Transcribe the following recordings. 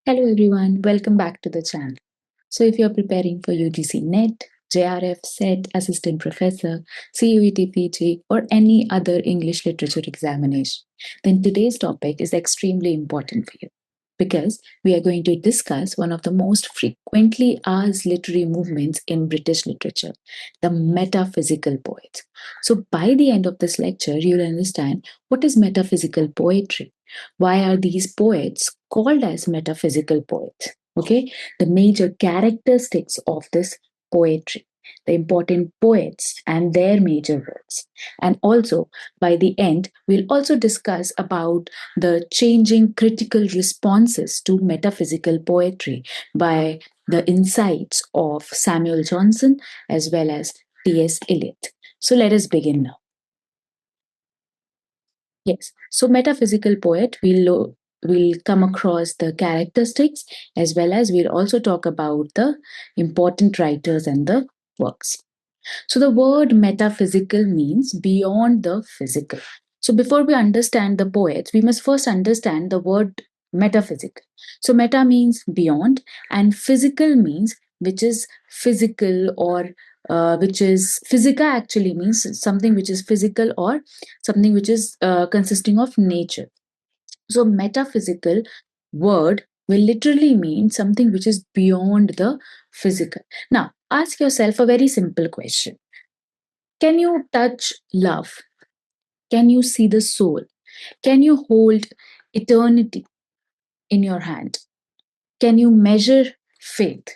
Hello everyone, welcome back to the channel. So if you're preparing for UGC NET, JRF, SET, Assistant Professor, CUET-PG or any other English literature examination, then today's topic is extremely important for you because we are going to discuss one of the most frequently asked literary movements in British literature, the metaphysical poets. So by the end of this lecture, you'll understand what is metaphysical poetry. Why are these poets called as metaphysical poets? Okay, the major characteristics of this poetry, the important poets and their major works. And also, by the end, we'll also discuss about the changing critical responses to metaphysical poetry by the insights of Samuel Johnson as well as T.S. Eliot. So let us begin now. Yes. So metaphysical poet, we'll come across the characteristics as well as we'll also talk about the important writers and the works. So the word metaphysical means beyond the physical. So before we understand the poets, we must first understand the word metaphysical. So meta means beyond and physical means which is physical or which is physica actually means something which is physical or something which is consisting of nature. So metaphysical word will literally mean something which is beyond the physical. Now ask yourself a very simple question. Can you touch love? Can you see the soul? Can you hold eternity in your hand? Can you measure faith?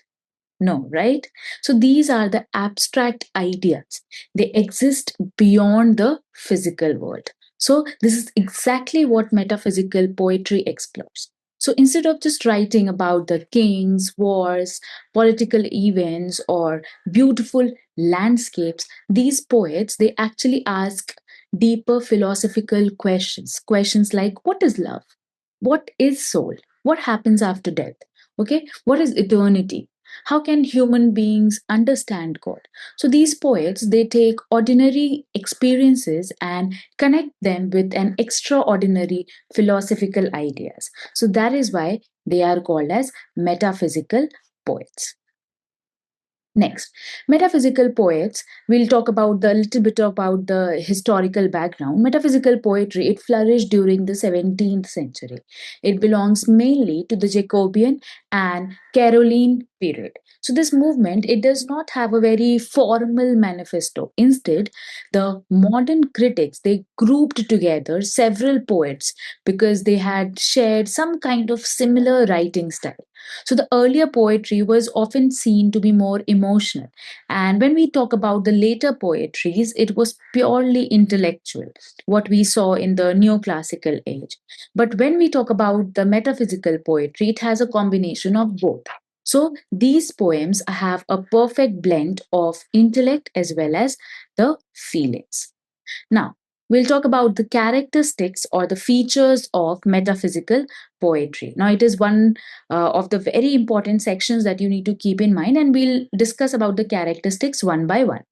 No, right? So these are the abstract ideas. They exist beyond the physical world. So this is exactly what metaphysical poetry explores. So instead of just writing about the kings, wars, political events, or beautiful landscapes, these poets, they actually ask deeper philosophical questions. Questions like, what is love? What is soul? What happens after death? Okay, what is eternity? How can human beings understand God? So these poets, they take ordinary experiences and connect them with an extraordinary philosophical ideas. So that is why they are called as metaphysical poets. Next, metaphysical poets, we'll talk about the little bit about the historical background. Metaphysical poetry, it flourished during the 17th century. It belongs mainly to the Jacobean and Caroline period. So this movement, it does not have a very formal manifesto. Instead, the modern critics, they grouped together several poets because they had shared some kind of similar writing style. So the earlier poetry was often seen to be more emotional. And when we talk about the later poetries, it was purely intellectual, what we saw in the neoclassical age. But when we talk about the metaphysical poetry, it has a combination of both. So these poems have a perfect blend of intellect as well as the feelings. Now, we'll talk about the characteristics or the features of metaphysical poetry. Now, it is one of the very important sections that you need to keep in mind, and we'll discuss about the characteristics one by one.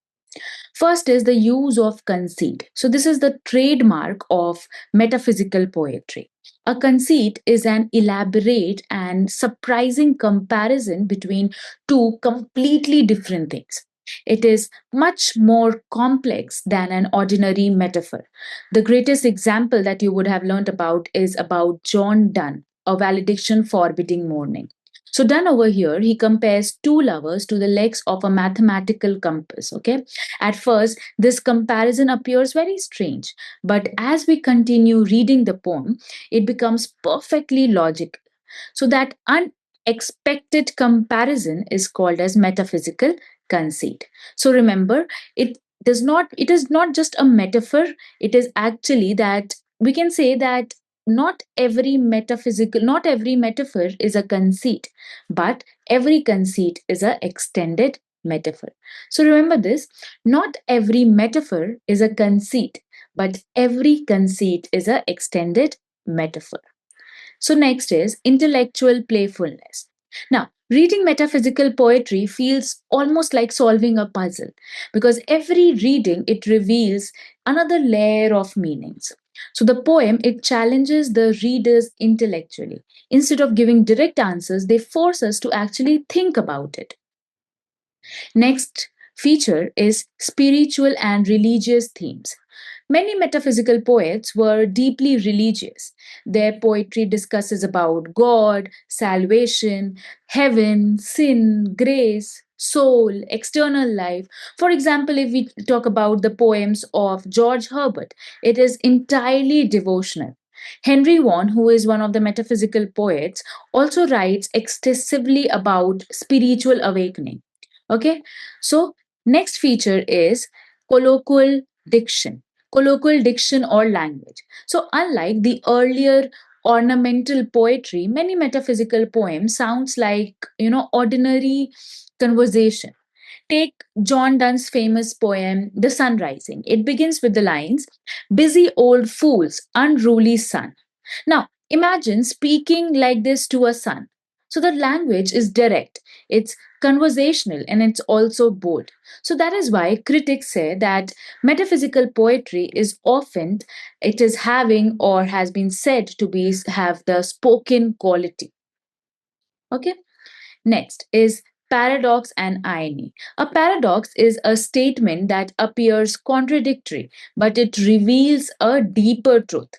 First is the use of conceit. So, this is the trademark of metaphysical poetry. A conceit is an elaborate and surprising comparison between two completely different things. It is much more complex than an ordinary metaphor. The greatest example that you would have learned about is about John Donne, a valediction forbidding mourning. So Donne over here, he compares two lovers to the legs of a mathematical compass. Okay. At first, this comparison appears very strange, but as we continue reading the poem, it becomes perfectly logical. So that unexpected comparison is called as metaphysical conceit. So remember, it is not just a metaphor, it is actually that we can say that not every metaphor is a conceit, but every conceit is an extended metaphor. So remember this, not every metaphor is a conceit, but every conceit is an extended metaphor. So next is intellectual playfulness. Now, reading metaphysical poetry feels almost like solving a puzzle because every reading it reveals another layer of meanings. So the poem, it challenges the readers intellectually. Instead of giving direct answers, they force us to actually think about it. Next feature is spiritual and religious themes. Many metaphysical poets were deeply religious. Their poetry discusses about God, salvation, heaven, sin, grace, soul, external life. For example, if we talk about the poems of George Herbert, it is entirely devotional. Henry Vaughan, who is one of the metaphysical poets, also writes extensively about spiritual awakening. Okay, so next feature is colloquial diction. Colloquial diction or language. So, unlike the earlier ornamental poetry, many metaphysical poems sounds like ordinary conversation. Take John Donne's famous poem, The Sun Rising. It begins with the lines, busy old fools, unruly sun. Now, imagine speaking like this to a son. So the language is direct, it's conversational, and it's also bold. So that is why critics say that metaphysical poetry is often it is having or has been said to be have the spoken quality. Okay. Next is paradox and irony. A paradox is a statement that appears contradictory, but it reveals a deeper truth.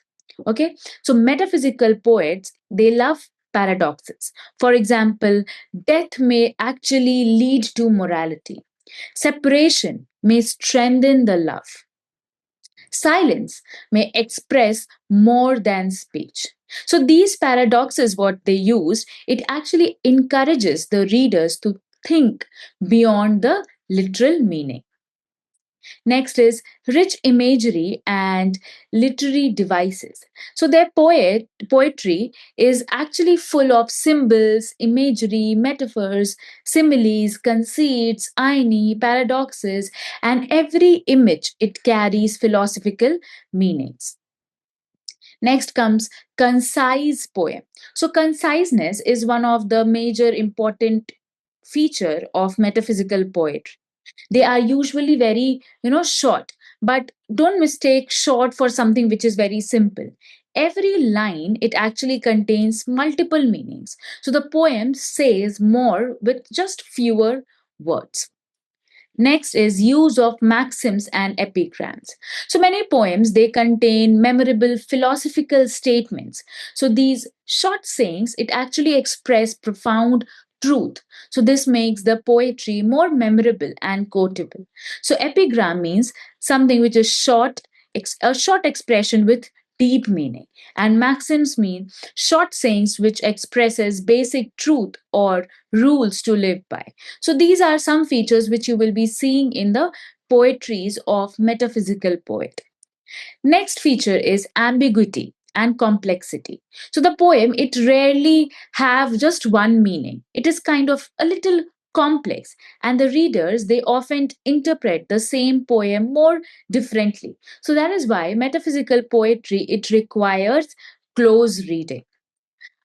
Okay, so metaphysical poets they love paradoxes. For example, death may actually lead to morality, separation may strengthen the love. Silence may express more than speech. So these paradoxes, what they use, it actually encourages the readers to think beyond the literal meaning. Next is rich imagery and literary devices. So their poetry is actually full of symbols, imagery, metaphors, similes, conceits, irony, paradoxes, and every image it carries philosophical meanings. Next comes concise poem. So conciseness is one of the major important feature of metaphysical poetry. They are usually very short, but don't mistake short for something which is very simple. Every line it actually contains multiple meanings, so the poem says more with just fewer words. Next is use of maxims and epigrams. So many poems they contain memorable philosophical statements. So these short sayings it actually express profound truth. So this makes the poetry more memorable and quotable. So epigram means something which is short, a short expression with deep meaning, and maxims mean short sayings which expresses basic truth or rules to live by. So these are some features which you will be seeing in the poetries of metaphysical poet. Next feature is ambiguity and complexity. So the poem it rarely have just one meaning. It is kind of a little complex, and the readers they often interpret the same poem more differently. So that is why metaphysical poetry it requires close reading.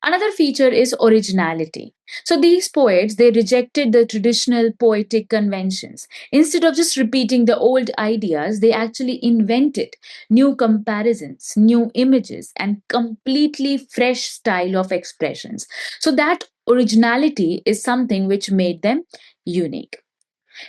Another feature is originality. So these poets they rejected the traditional poetic conventions. Instead of just repeating the old ideas, they actually invented new comparisons, new images, and completely fresh style of expressions. So that originality is something which made them unique.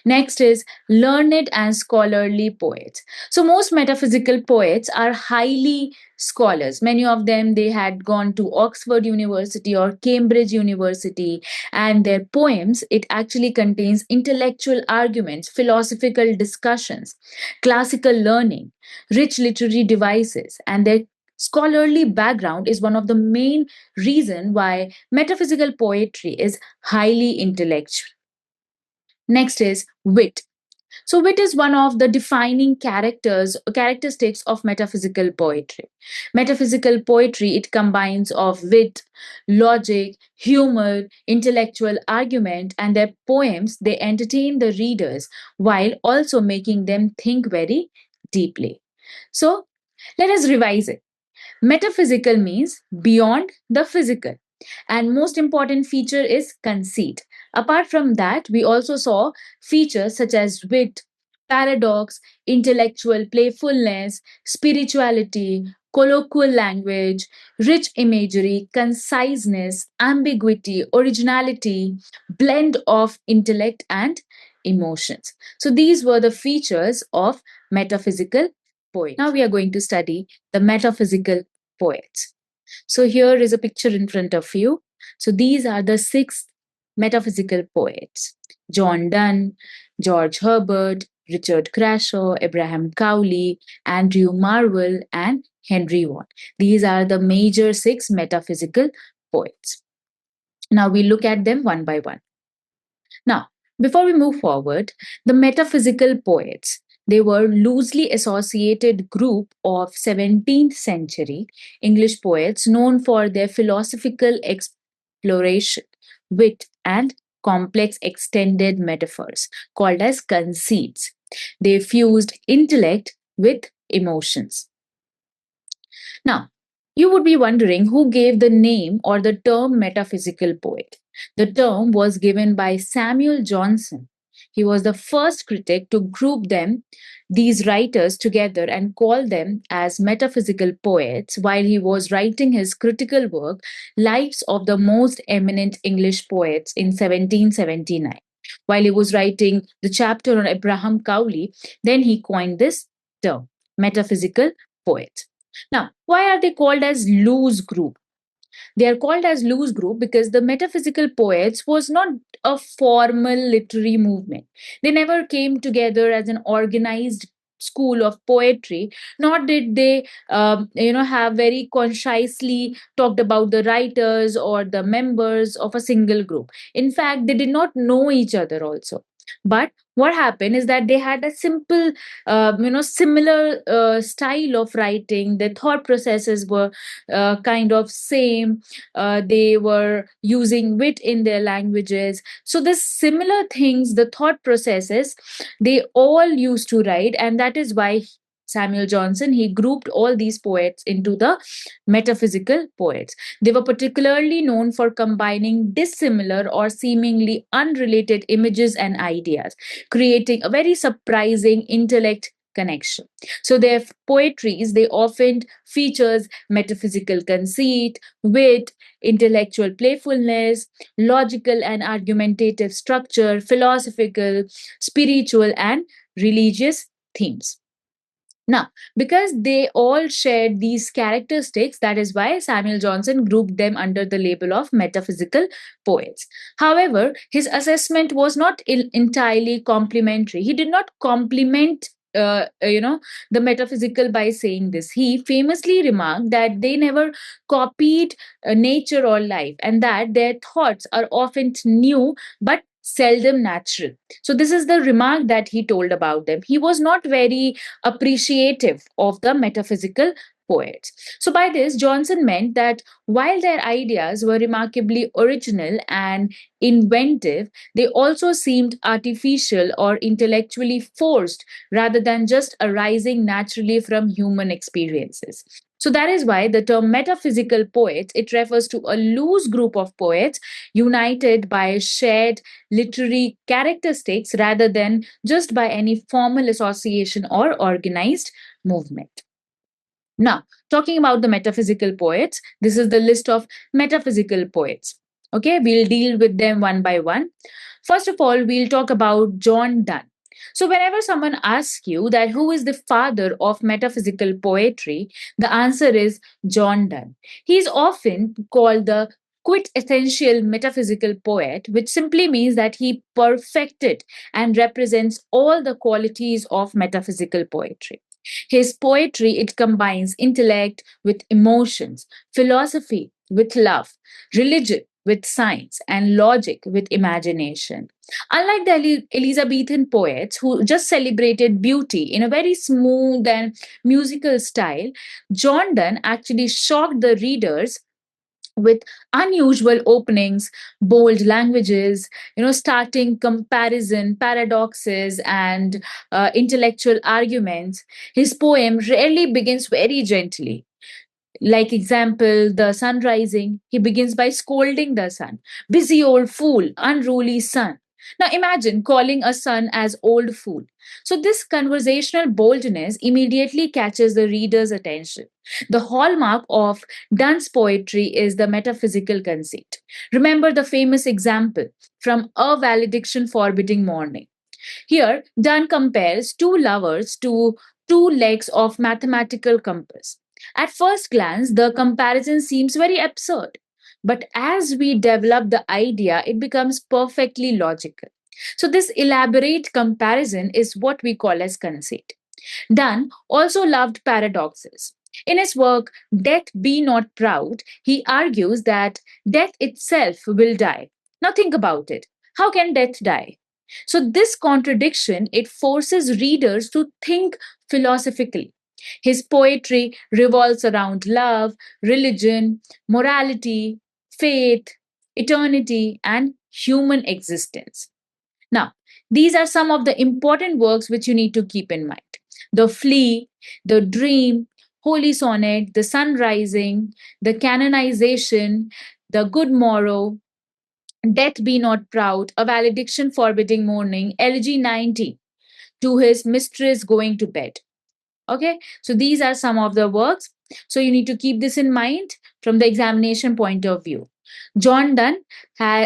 Next is learned and scholarly poets. So most metaphysical poets are highly scholars. Many of them they had gone to Oxford University or Cambridge University, and their poems it actually contains intellectual arguments, philosophical discussions, classical learning, rich literary devices, and their scholarly background is one of the main reason why metaphysical poetry is highly intellectual. Next is wit. So, wit is one of the defining characteristics of metaphysical poetry. Metaphysical poetry it combines of wit, logic, humor, intellectual argument, and their poems they entertain the readers while also making them think very deeply. So, let us revise it. Metaphysical means beyond the physical. And most important feature is conceit. Apart from that, we also saw features such as wit, paradox, intellectual playfulness, spirituality, colloquial language, rich imagery, conciseness, ambiguity, originality, blend of intellect and emotions. So these were the features of metaphysical poetry. Now we are going to study the metaphysical poets. So here is a picture in front of you. So these are the six metaphysical poets: John Donne, George Herbert, Richard Crashaw, Abraham Cowley, Andrew Marvell, and Henry Vaughan. These are the major six metaphysical poets. Now we look at them one by one. Now, before we move forward, the metaphysical poets, they were loosely associated group of 17th century English poets known for their philosophical exploration, wit, and complex extended metaphors called as conceits. They fused intellect with emotions. Now, you would be wondering who gave the name or the term metaphysical poet. The term was given by Samuel Johnson. He was the first critic to group these writers together and call them as metaphysical poets while he was writing his critical work, Lives of the Most Eminent English Poets, in 1779. While he was writing the chapter on Abraham Cowley, then he coined this term, metaphysical poet. Now, why are they called as loose group? They are called as loose group because the metaphysical poets was not a formal literary movement. They never came together as an organized school of poetry, nor did they have very concisely talked about the writers or the members of a single group. In fact, they did not know each other also. But what happened is that they had a simple similar style of writing. Their thought processes were kind of same. They were using wit in their languages. So the similar things, the thought processes, they all used to write, and that is why Samuel Johnson, he grouped all these poets into the metaphysical poets. They were particularly known for combining dissimilar or seemingly unrelated images and ideas, creating a very surprising intellect connection. So their poetries, they often features metaphysical conceit, wit, intellectual playfulness, logical and argumentative structure, philosophical, spiritual, and religious themes. Now, because they all shared these characteristics, that is why Samuel Johnson grouped them under the label of metaphysical poets. However, his assessment was not entirely complimentary. He did not compliment the metaphysical by saying this. He famously remarked that they never copied nature or life, and that their thoughts are often new but seldom natural. So this is the remark that he told about them. He was not very appreciative of the metaphysical poets. So by this, Johnson meant that while their ideas were remarkably original and inventive, they also seemed artificial or intellectually forced rather than just arising naturally from human experiences. So that is why the term metaphysical poets, it refers to a loose group of poets united by shared literary characteristics rather than just by any formal association or organized movement. Now, talking about the metaphysical poets, this is the list of metaphysical poets. Okay, we'll deal with them one by one. First of all, we'll talk about John Donne. So, whenever someone asks you that who is the father of metaphysical poetry, the answer is John Donne. He is often called the quintessential metaphysical poet, which simply means that he perfected and represents all the qualities of metaphysical poetry. His poetry, it combines intellect with emotions, philosophy with love, religion with science, and logic with imagination. Unlike the Elizabethan poets who just celebrated beauty in a very smooth and musical style, John Donne actually shocked the readers with unusual openings, bold languages, starting comparison, paradoxes, and intellectual arguments. His poem rarely begins very gently. Like example, the sun rising, he begins by scolding the sun. Busy old fool, unruly sun. Now imagine calling a son as old fool. So this conversational boldness immediately catches the reader's attention. The hallmark of Donne's poetry is the metaphysical conceit. Remember the famous example from A Valediction Forbidding Morning. Here, Donne compares two lovers to two legs of mathematical compass. At first glance, the comparison seems very absurd, but as we develop the idea, it becomes perfectly logical. So, this elaborate comparison is what we call as conceit. Donne also loved paradoxes. In his work, Death Be Not Proud, he argues that death itself will die. Now think about it. How can death die? So this contradiction, it forces readers to think philosophically. His poetry revolves around love, religion, morality, faith, eternity, and human existence. Now, these are some of the important works which you need to keep in mind. The Flea, The Dream, Holy Sonnet, The Sun Rising, The Canonization, The Good Morrow, Death Be Not Proud, A Valediction Forbidding Morning, LG 90, To His Mistress Going to Bed. Okay, so these are some of the works. So you need to keep this in mind from the examination point of view. John Donne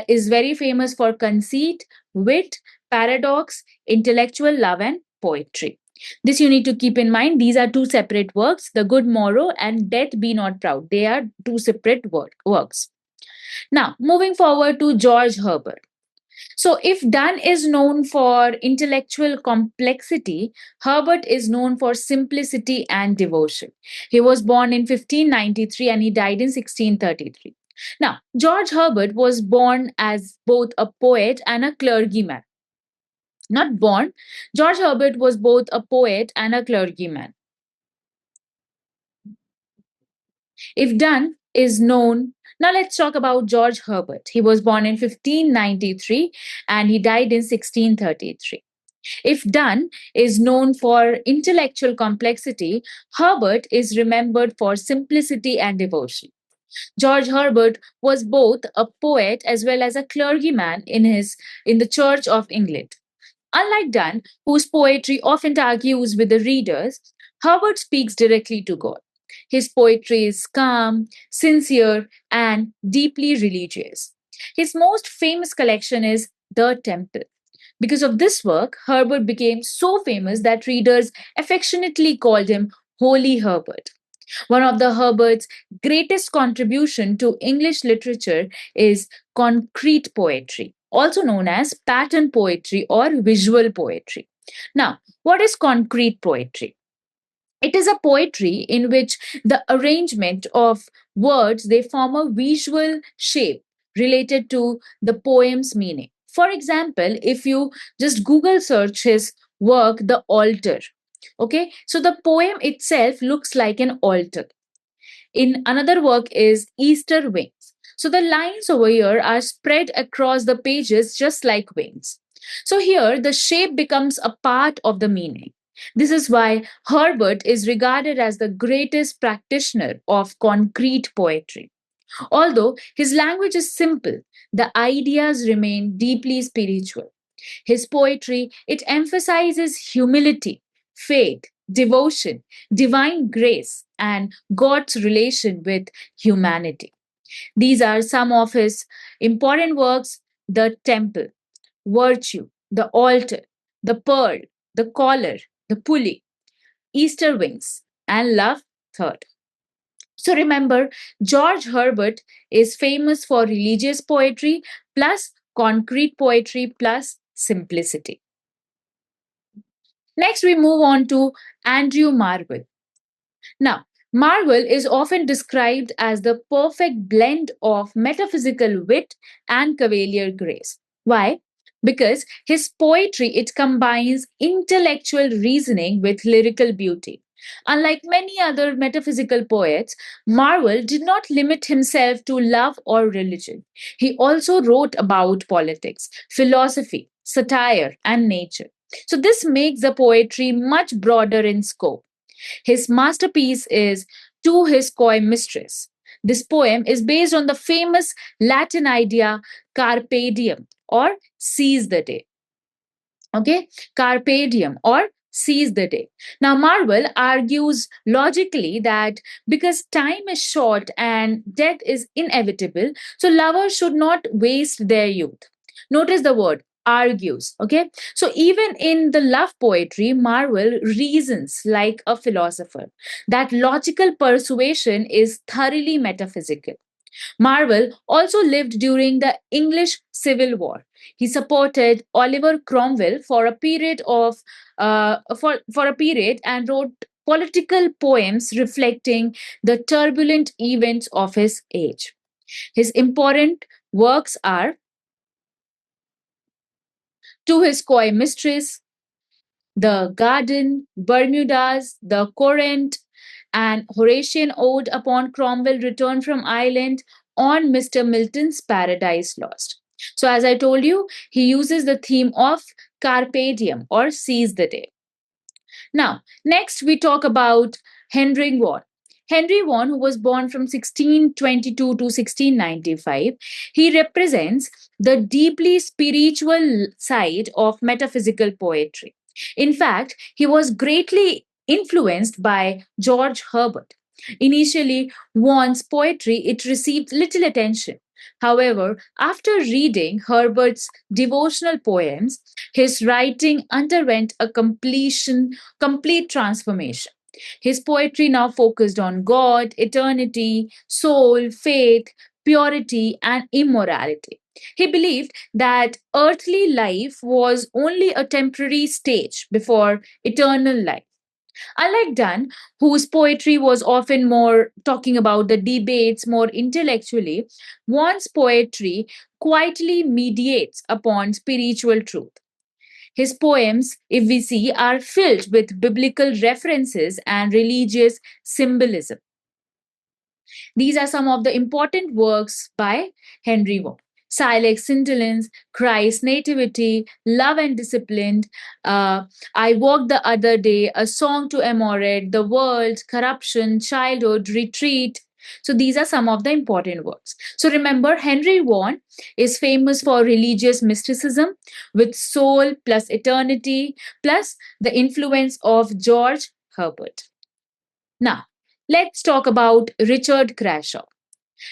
is very famous for conceit, wit, paradox, intellectual love, and poetry. This you need to keep in mind. These are two separate works, The Good Morrow and Death Be Not Proud. They are two separate works. Now, moving forward to George Herbert. So, if Donne is known for intellectual complexity, Herbert is known for simplicity and devotion. He was born in 1593 and he died in 1633. Now, George Herbert was born as both a poet and a clergyman. Not born, George Herbert was both a poet and a clergyman. If Donne is known, now let's talk about George Herbert. He was born in 1593 and he died in 1633. If Donne is known for intellectual complexity, Herbert is remembered for simplicity and devotion. George Herbert was both a poet as well as a clergyman in the Church of England. Unlike Donne, whose poetry often argues with the readers, Herbert speaks directly to God. His poetry is calm, sincere, and deeply religious. His most famous collection is The Temple. Because of this work, Herbert became so famous that readers affectionately called him Holy Herbert. One of the Herbert's greatest contribution to English literature is concrete poetry, also known as pattern poetry or visual poetry. Now, what is concrete poetry? It is a poetry in which the arrangement of words they form a visual shape related to the poem's meaning. For example, if you just Google search his work, The Altar, okay, so the poem itself looks like an altar. In another work is Easter Wings. So the lines over here are spread across the pages just like wings. So here the shape becomes a part of the meaning. This is why Herbert is regarded as the greatest practitioner of concrete poetry. Although his language is simple, the ideas remain deeply spiritual. His poetry, it emphasizes humility, faith, devotion, divine grace, and God's relation with humanity. These are some of his important works: The Temple, Virtue, The Altar, The Pearl, The Collar, The Pulley, Easter Wings, and Love Third. So remember, George Herbert is famous for religious poetry plus concrete poetry plus simplicity. Next, we move on to Andrew Marvell. Now, Marvell is often described as the perfect blend of metaphysical wit and cavalier grace. Why? Because his poetry it combines intellectual reasoning with lyrical beauty. Unlike many other metaphysical poets, Marvell did not limit himself to love or religion. He also wrote about politics, philosophy, satire, and nature. So, this makes the poetry much broader in scope. His masterpiece is To His Coy Mistress. This poem is based on the famous Latin idea carpe diem or seize the day. Okay, carpe diem or seize the day. Now, Marvell argues logically that because time is short and death is inevitable, so lovers should not waste their youth. Notice the word argues. Okay, so even in the love poetry, Marvell reasons like a philosopher. That logical persuasion is thoroughly metaphysical. Marvell also lived during the English Civil War. He supported Oliver Cromwell for a period for a period and wrote political poems reflecting the turbulent events of his age. His important works are To His Coy Mistress, The Garden, Bermudas, The Courant, and Horatian Ode upon Cromwell Return from Ireland, on Mr. Milton's Paradise Lost. So, as I told you, he uses the theme of carpe diem or seize the day. Now, next we talk about Henry Vaughan. Henry Vaughan, who was born from 1622 to 1695, he represents the deeply spiritual side of metaphysical poetry. In fact, he was greatly influenced by George Herbert. Initially, Vaughan's poetry it received little attention. However, after reading Herbert's devotional poems, his writing underwent a complete transformation. His poetry now focused on God, eternity, soul, faith, purity, and immorality. He believed that earthly life was only a temporary stage before eternal life. Unlike Donne, whose poetry was often more talking about the debates more intellectually, Vaughan's poetry quietly mediates upon spiritual truth. His poems, if we see, are filled with biblical references and religious symbolism. These are some of the important works by Henry Vaughan. Silex Scintillance, Christ's Nativity, Love and Discipline, I Walked the Other Day, A Song to Amorate, The World, Corruption, Childhood, Retreat. So these are some of the important works. So remember, Henry Vaughan is famous for religious mysticism with soul plus eternity plus the influence of George Herbert. Now, let's talk about Richard Crashaw.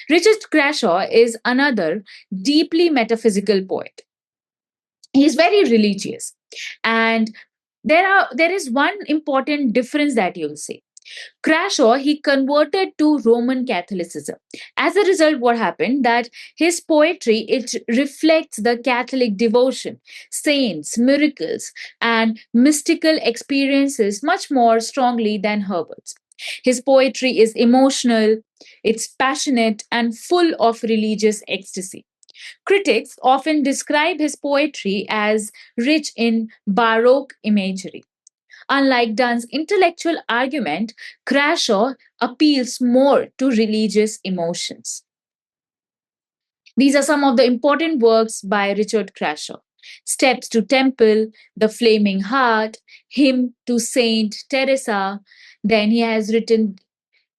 Richard Crashaw is another deeply metaphysical poet. He is very religious, and there is one important difference that you'll see. Crashaw he converted to Roman Catholicism. As a result, what happened that his poetry it reflects the Catholic devotion, saints, miracles, and mystical experiences much more strongly than Herbert's. His poetry is emotional, it's passionate, and full of religious ecstasy. Critics often describe his poetry as rich in baroque imagery. Unlike Donne's intellectual argument, Crashaw appeals more to religious emotions. These are some of the important works by Richard Crashaw: Steps to Temple, The Flaming Heart, Hymn to Saint Teresa. Then he has written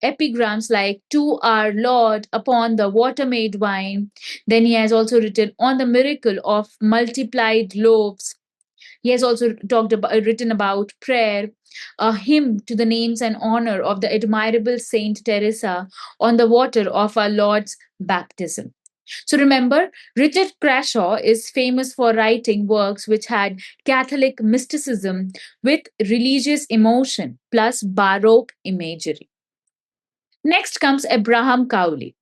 epigrams like To Our Lord, Upon the Water Made Wine. Then he has also written On the Miracle of Multiplied Loaves. He has also written about prayer, a hymn to the names and honor of the admirable Saint Teresa on the water of our Lord's baptism. So remember, Richard Crashaw is famous for writing works which had Catholic mysticism with religious emotion plus Baroque imagery. Next comes Abraham Cowley.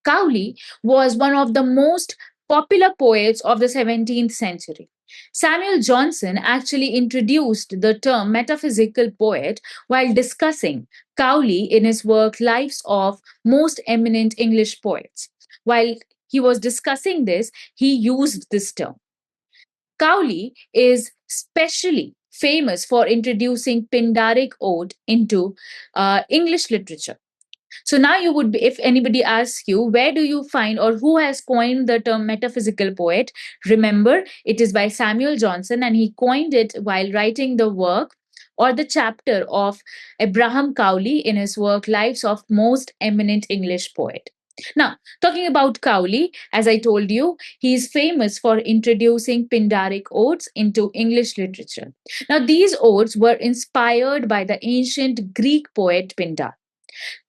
Cowley was one of the most popular poets of the 17th century. Samuel Johnson actually introduced the term metaphysical poet while discussing Cowley in his work Lives of Most Eminent English Poets. While he was discussing this, he used this term. Cowley is specially famous for introducing Pindaric ode into English literature. So now you would be, if anybody asks you, where do you find or who has coined the term metaphysical poet? Remember, it is by Samuel Johnson, and he coined it while writing the work or the chapter of Abraham Cowley in his work Lives of Most Eminent English Poet. Now, talking about Cowley, as I told you, he is famous for introducing Pindaric odes into English literature. Now, these odes were inspired by the ancient Greek poet Pindar.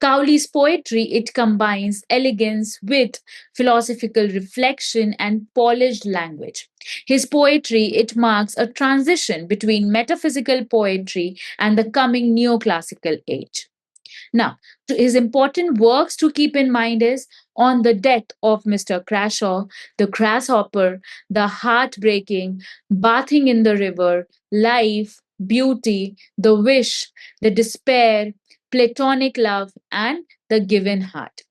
Cowley's poetry, it combines elegance with philosophical reflection and polished language. His poetry, it marks a transition between metaphysical poetry and the coming neoclassical age. Now, his important works to keep in mind is On the Death of Mr. Crashaw, The Grasshopper, The Heartbreaking, Bathing in the River, Life, Beauty, The Wish, The Despair, Platonic Love, and The Given Heart.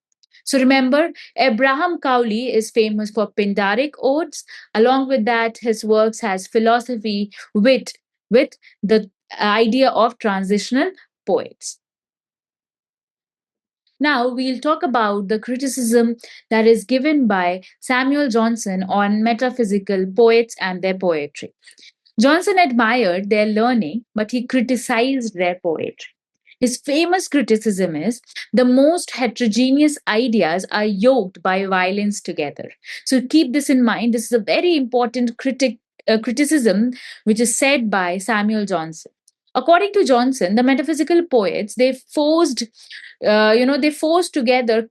So remember, Abraham Cowley is famous for Pindaric odes. Along with that, his works has philosophy, wit, with the idea of transitional poets. Now we'll talk about the criticism that is given by Samuel Johnson on metaphysical poets and their poetry. Johnson admired their learning, but he criticized their poetry. His famous criticism is the most heterogeneous ideas are yoked by violence together. So keep this in mind. This is a very important criticism which is said by Samuel Johnson. According to Johnson, the metaphysical poets they forced together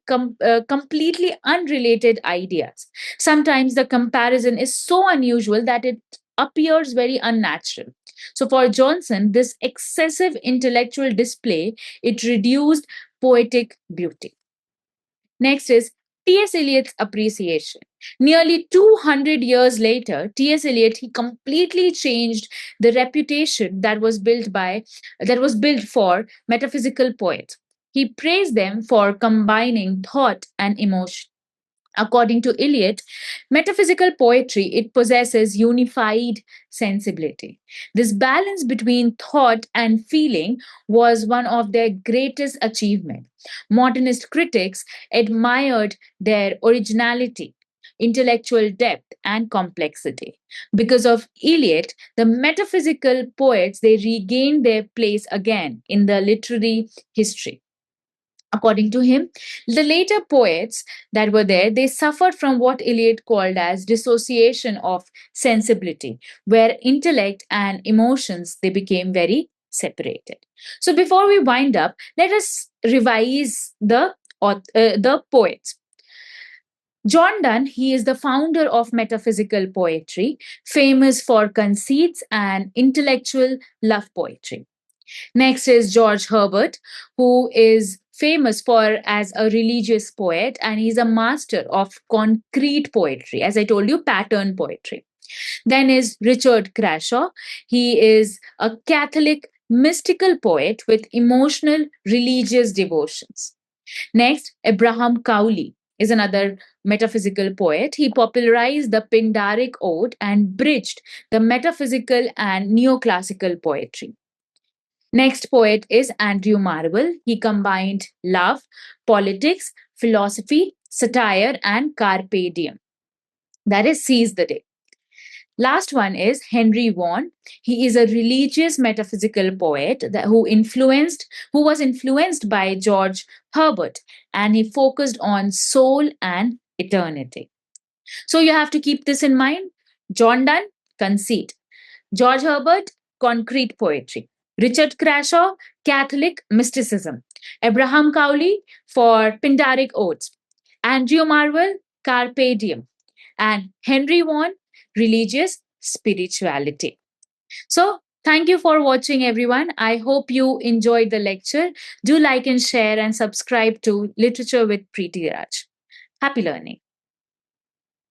completely unrelated ideas. Sometimes the comparison is so unusual that it appears very unnatural. So for Johnson, this excessive intellectual display, it reduced poetic beauty. Next is T.S. Eliot's appreciation. Nearly 200 years later, T.S. Eliot he completely changed the reputation that was built for metaphysical poets. He praised them for combining thought and emotion. According to Eliot, metaphysical poetry it possesses unified sensibility. This balance between thought and feeling was one of their greatest achievements. Modernist critics admired their originality, intellectual depth and complexity. Because of Eliot, the metaphysical poets they regained their place again in the literary history. According to him, the later poets that were there, they suffered from what Eliot called as dissociation of sensibility, where intellect and emotions they became very separated. So before we wind up, let us revise the poets. John Donne, he is the founder of metaphysical poetry, famous for conceits and intellectual love poetry. Next is George Herbert, who is famous for as a religious poet and he's a master of concrete poetry, as I told you, pattern poetry. Then is Richard Crashaw. He is a Catholic mystical poet with emotional religious devotions. Next, Abraham Cowley is another metaphysical poet. He popularized the Pindaric ode and bridged the metaphysical and neoclassical poetry. Next poet is Andrew Marvell. He combined love, politics, philosophy, satire, and carpe diem. That is, seize the day. Last one is Henry Vaughan. He is a religious metaphysical poet who was influenced by George Herbert, and he focused on soul and eternity. So you have to keep this in mind. John Donne, conceit. George Herbert, concrete poetry. Richard Crashaw, Catholic mysticism. Abraham Cowley for Pindaric odes. Andrew Marvell, carpe diem. And Henry Vaughan, religious spirituality. So, thank you for watching, everyone. I hope you enjoyed the lecture. Do like and share and subscribe to Literature with Preeti Raj. Happy learning.